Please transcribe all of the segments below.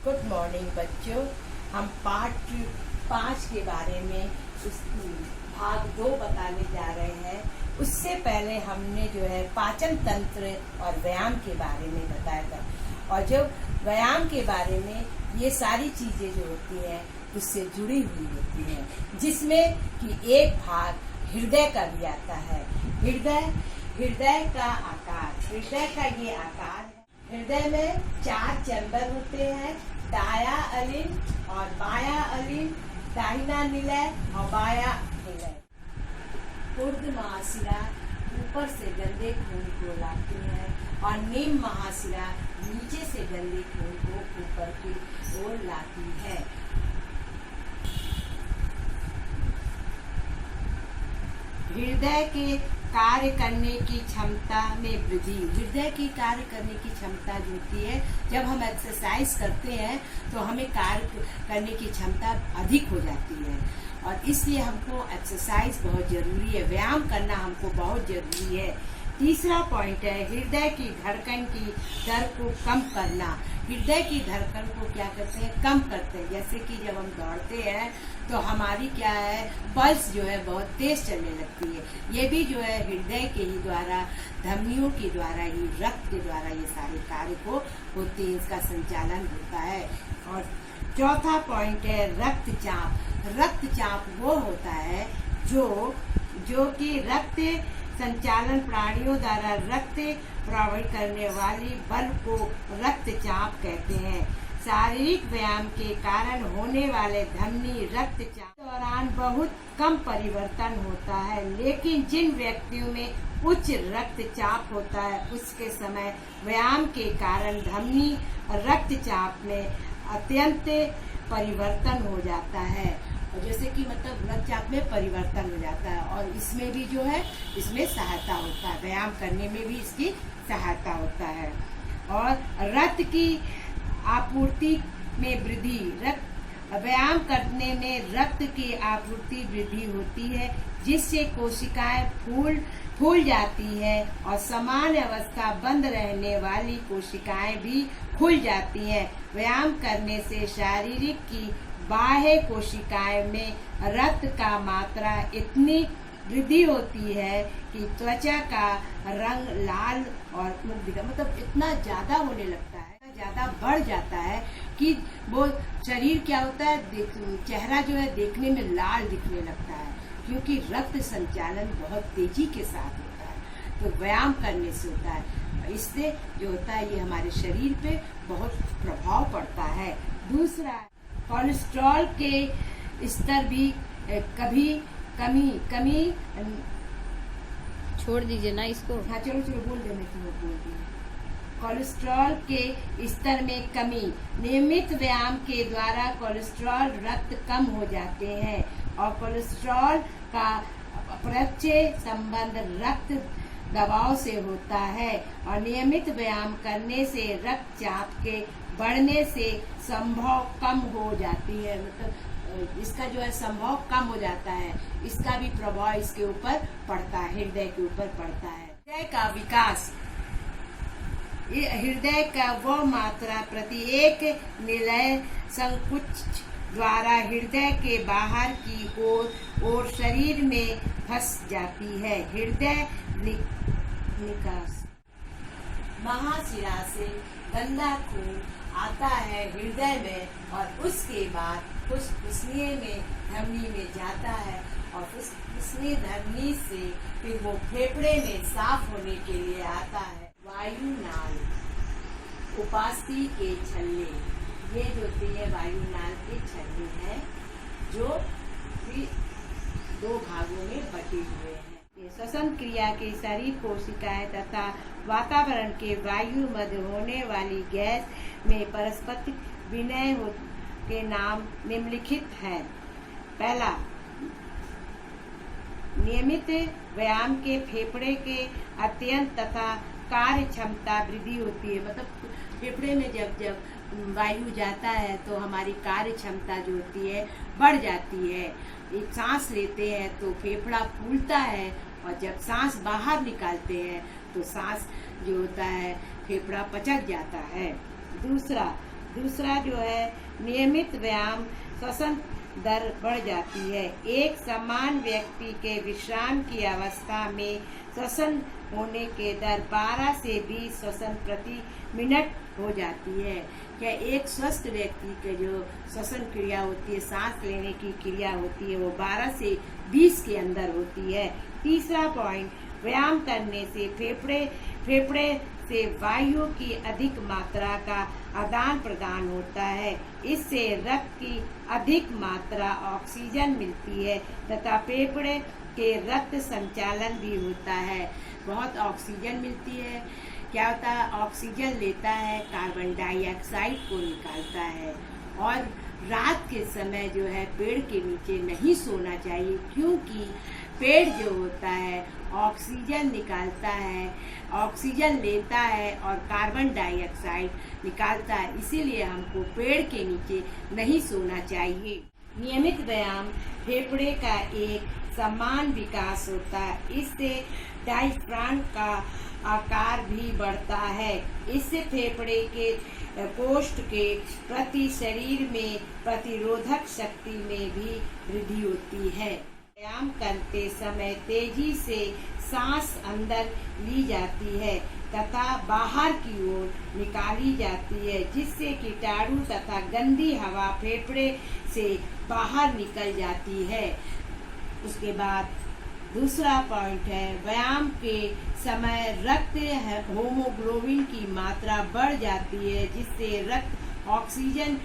Good morning बच्चों। हम part 5 के बारे में उस भाग 2 बताने जा रहे हैं। उससे पहले हमने जो है पाचन तंत्र और व्यायाम के बारे में बताया था, और जो व्यायाम के बारे में ये सारी चीजें जो होती हैं उससे जुड़ी हुई होती हैं, जिसमें कि एक भाग हृदय का भी आता है। हृदय का आकार, हृदय का ये आकार है। हृदय में 4 चैम्बर होते हैं, दाया अलिन और बाया अलिन, दाहिना निलय और बाया निलय। ऊर्ध्व महाशिरा ऊपर से गंदे खून को लाती है और निम्न महाशिरा नीचे से गंदे खून को ऊपर की ओर लाती है। हृदय के कार्य करने की क्षमता में वृद्धि। हृदय की कार्य करने की क्षमता जो होती है, जब हम एक्सरसाइज करते हैं तो हमें कार्य करने की क्षमता अधिक हो जाती है, और इसलिए हमको एक्सरसाइज बहुत जरूरी है, व्यायाम करना हमको बहुत जरूरी है। तीसरा पॉइंट है हृदय की धड़कन की दर को कम करना। हृदय की धड़कन को क्या करते हैं, कम करते हैं। जैसे कि जब हम दौड़ते हैं तो हमारी क्या है, पल्स जो है बहुत तेज चलने लगती है। ये भी जो है हृदय के ही द्वारा, धमनियों के द्वारा ही, रक्त के द्वारा ये सारे कार्य को होते हैं, इसका संचालन होता है। और चौथा पॉइंट है रक्तचाप। रक्तचाप वो होता है जो कि रक्त संचालन प्राणियों द्वारा रक्त प्रवाहित करने वाली बल को रक्तचाप कहते हैं। शारीरिक व्यायाम के कारण होने वाले धमनी रक्तचाप के दौरान बहुत कम परिवर्तन होता है, लेकिन जिन व्यक्तियों में उच्च रक्तचाप होता है उसके समय व्यायाम के कारण धमनी रक्तचाप में अत्यंत परिवर्तन हो जाता है। और जैसे कि मतलब रक्तचाप में परिवर्तन हो जाता है, और इसमें भी जो है इसमें सहायता होता है, व्यायाम करने में भी इसकी सहायता होता है। और रक्त की आपूर्ति में वृद्धि। व्यायाम करने में रक्त की आपूर्ति वृद्धि होती है, जिससे कोशिकाएं फूल जाती है और समान अवस्था बंद रहने वाली कोशिकाएं भी खुल जाती हैं। व्यायाम करने से शारीरिक की बाह्य कोशिकाएं में रक्त का मात्रा इतनी वृद्धि होती है कि त्वचा का रंग लाल और मतलब इतना ज्यादा होने लगता है, ज्यादा बढ़ जाता है कि वो शरीर क्या होता है, चेहरा जो है देखने में लाल दिखने लगता है, क्योंकि रक्त संचालन बहुत तेजी के साथ होता है। तो व्यायाम करने से होता है, इससे जो होता है ये हमारे शरीर पे बहुत प्रभाव पड़ता है। दूसरा, कोलेस्ट्रॉल के स्तर भी कमी छोड़ दीजिए ना इसको। हाँ चलो बोल दे, मैं तुम्हें बोल दी। कोलेस्ट्रॉल के स्तर में कमी। नियमित व्यायाम के द्वारा कोलेस्ट्रॉल रक्त कम हो जाते हैं, और कोलेस्ट्रॉल का प्रत्यक्ष संबंध रक्त दबाव से होता है, और नियमित व्यायाम करने से रक्तचाप के बढ़ने से संभव कम हो जाती है। मतलब इसका जो है संभव कम हो जाता है, इसका भी प्रभाव इसके ऊपर पड़ता है, हृदय के ऊपर पड़ता है। हृदय का विकास। हृदय का वह मात्रा प्रति एक निलय संकुच द्वारा हृदय के बाहर की ओर शरीर में फंस जाती है। हृदय निकास। महाशिरा से गंदा खून आता है हृदय में, और उसके बाद फुफ्फुसियों में धमनी में जाता है, और फुफ्फुसी धमनी से फिर वो फेफड़े में साफ होने के लिए आता है। वायुनाल, उपास्थि के छल्ले, ये जो होती है वायुनाल के छल्ले हैं, जो भी 2 भागों में बटे हुए हैं। ये श्वसन क्रिया के शरीर कोशिकाएं तथा वातावरण के वायु मध्य होने वाली गैस में परस्पर विनिमय के नाम निम्नलिखित हैं। पहला, नियमित व्यायाम के फेफड़े के अत्यंत तथा कार्य क्षमता वृद्धि होती है। मतलब फेफड़े में जब वायु जाता है तो हमारी कार्य क्षमता जो होती है बढ़ जाती है। एक सांस लेते हैं तो फेफड़ा फूलता है, और जब सांस बाहर निकालते हैं तो सांस जो होता है फेफड़ा पचक जाता है। दूसरा, दूसरा जो है नियमित व्यायाम श्वसन दर बढ़ जाती है। एक समान व्यक्ति के विश्राम की अवस्था में श्वसन होने के दर 12 से 20 श्वसन प्रति मिनट हो जाती है। क्या एक स्वस्थ व्यक्ति के जो श्वसन क्रिया होती है, सांस लेने की क्रिया होती है, वो 12 से 20 के अंदर होती है। तीसरा पॉइंट, व्यायाम करने से फेफड़े से वायु की अधिक मात्रा का आदान प्रदान होता है। इससे रक्त की अधिक मात्रा ऑक्सीजन मिलती है तथा फेफड़े के रक्त संचालन भी होता है। बहुत ऑक्सीजन मिलती है। क्या होता है, ऑक्सीजन लेता है, कार्बन डाइऑक्साइड को निकालता है। और रात के समय जो है पेड़ के नीचे नहीं सोना चाहिए, क्योंकि पेड़ जो होता है ऑक्सीजन निकालता है, ऑक्सीजन लेता है और कार्बन डाइऑक्साइड निकालता है। इसीलिए हमको पेड़ के नीचे नहीं सोना चाहिए। नियमित व्यायाम फेफड़े का एक समान विकास होता है। इससे डायफ्राम का आकार भी बढ़ता है। इससे फेफड़े के कोष्ठ के प्रति शरीर में प्रतिरोधक शक्ति में भी वृद्धि होती है। व्यायाम करते समय तेजी से सांस अंदर ली जाती है तथा बाहर की ओर निकाली जाती है, जिससे कीटाणु तथा गंदी हवा फेफड़े से बाहर निकल जाती है। उसके बाद दूसरा पॉइंट है, व्यायाम के समय रक्त होमोग्लोबिन की मात्रा बढ़ जाती है, जिससे रक्त ऑक्सीजन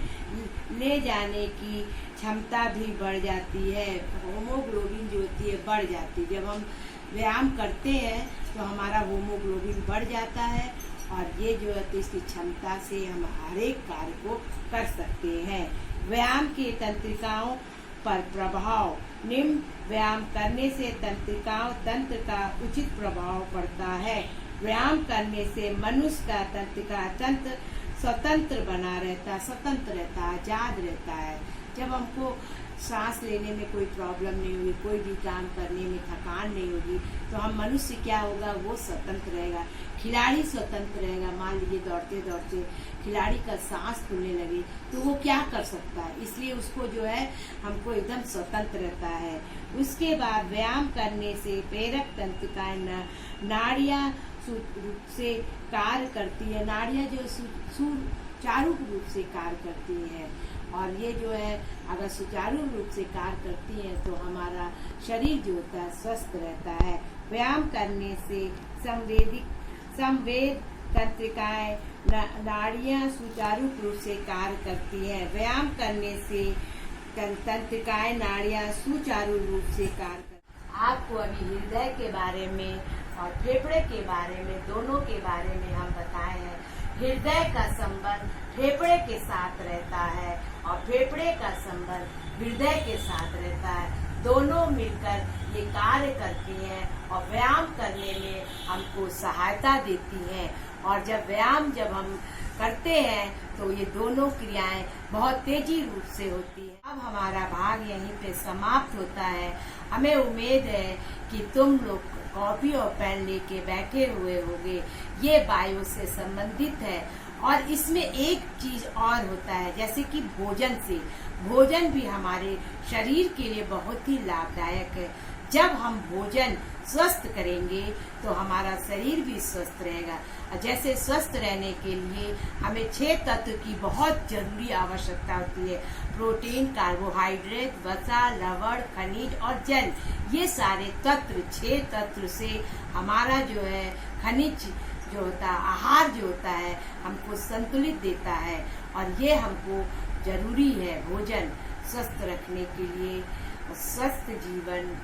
ले जाने की क्षमता भी बढ़ जाती है। होमोग्लोबिन जो होती है बढ़ जाती है। जब हम व्यायाम करते हैं तो हमारा होमोग्लोबिन बढ़ जाता है और ये जो है तो इसकी क्षमता से हम हर एक कार्य को कर सकते हैं। व्यायाम की तंत्रिकाओं पर प्रभाव। निम्न व्यायाम करने से तंत्र का उचित प्रभाव पड़ता है। व्यायाम करने से मनुष्य का तंत्रिका तंत्र स्वतंत्र बना रहता, स्वतंत्र रहता, आजाद रहता है। जब हमको सांस लेने में कोई प्रॉब्लम नहीं होगी, कोई भी काम करने में थकान नहीं होगी, तो हम मनुष्य क्या होगा, वो स्वतंत्र रहेगा। खिलाड़ी स्वतंत्र रहेगा। मान लीजिए दौड़ते दौड़ते खिलाड़ी का सांस फूलने लगे तो वो क्या कर सकता है, इसलिए उसको जो है हमको एकदम स्वतंत्र रहता है। उसके बाद व्यायाम करने से प्रेरक तंत्रिकाएं नाड़ियां रूप से कार्य करती है। नाड़ियां जो सुचारू रूप से कार्य करती है, और ये जो है अगर सुचारू रूप से कार्य करती है तो हमारा शरीर जो होता है स्वस्थ रहता है। व्यायाम करने से संवेद तंत्रिकाएं नाड़ियां सुचारू रूप से कार्य करती है। व्यायाम करने से तंत्रिकाएं नाड़ियां सुचारू रूप से कार्य करती है। आपको अभी हृदय के बारे में और फेफड़े के बारे में, दोनों के बारे में हम बताए हैं। हृदय का संबंध फेफड़े के साथ रहता है और फेफड़े का संबंध हृदय के साथ रहता है। दोनों मिलकर ये कार्य करती हैं और व्यायाम करने में हमको सहायता देती हैं। और जब हम करते हैं तो ये दोनों क्रियाएं बहुत तेजी रूप से होती है। अब हमारा भाग यहीं पे समाप्त होता है। हमें उम्मीद है कि तुम लोग कॉपी और पेन लेके बैठे हुए होंगे। ये बायो से संबंधित है। और इसमें एक चीज और होता है, जैसे कि भोजन भी हमारे शरीर के लिए बहुत ही लाभदायक है। जब हम भोजन स्वस्थ करेंगे तो हमारा शरीर भी स्वस्थ रहेगा। जैसे स्वस्थ रहने के लिए हमें 6 तत्व की बहुत जरूरी आवश्यकता होती है। प्रोटीन, कार्बोहाइड्रेट, वसा, लवण, खनिज और जल। ये सारे तत्व 6 तत्व से हमारा जो है खनिज जो होता है, आहार जो होता है, हमको संतुलित देता है। और ये हमको जरूरी है भोजन स्वस्थ रखने के लिए। स्वस्थ जीवन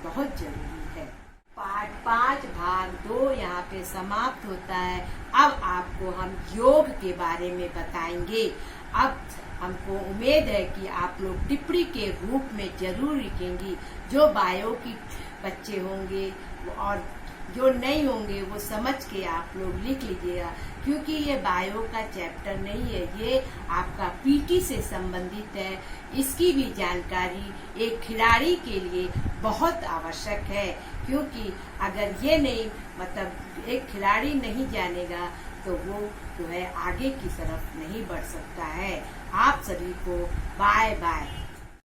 बहुत जरूरी है। पार्ट 5 भाग 2 यहाँ पे समाप्त होता है। अब आपको हम योग के बारे में बताएंगे। अब हमको उम्मीद है कि आप लोग टिप्पणी के रूप में जरूर लिखेंगी। जो बायो की बच्चे होंगे और जो नहीं होंगे वो समझ के आप लोग लिख लीजिएगा, क्योंकि ये बायो का चैप्टर नहीं है, ये आपका पीटी से संबंधित है। इसकी भी जानकारी एक खिलाड़ी के लिए बहुत आवश्यक है, क्योंकि अगर ये नहीं एक खिलाड़ी नहीं जानेगा तो वो जो है आगे की तरफ नहीं बढ़ सकता है। आप सभी को बाय बाय।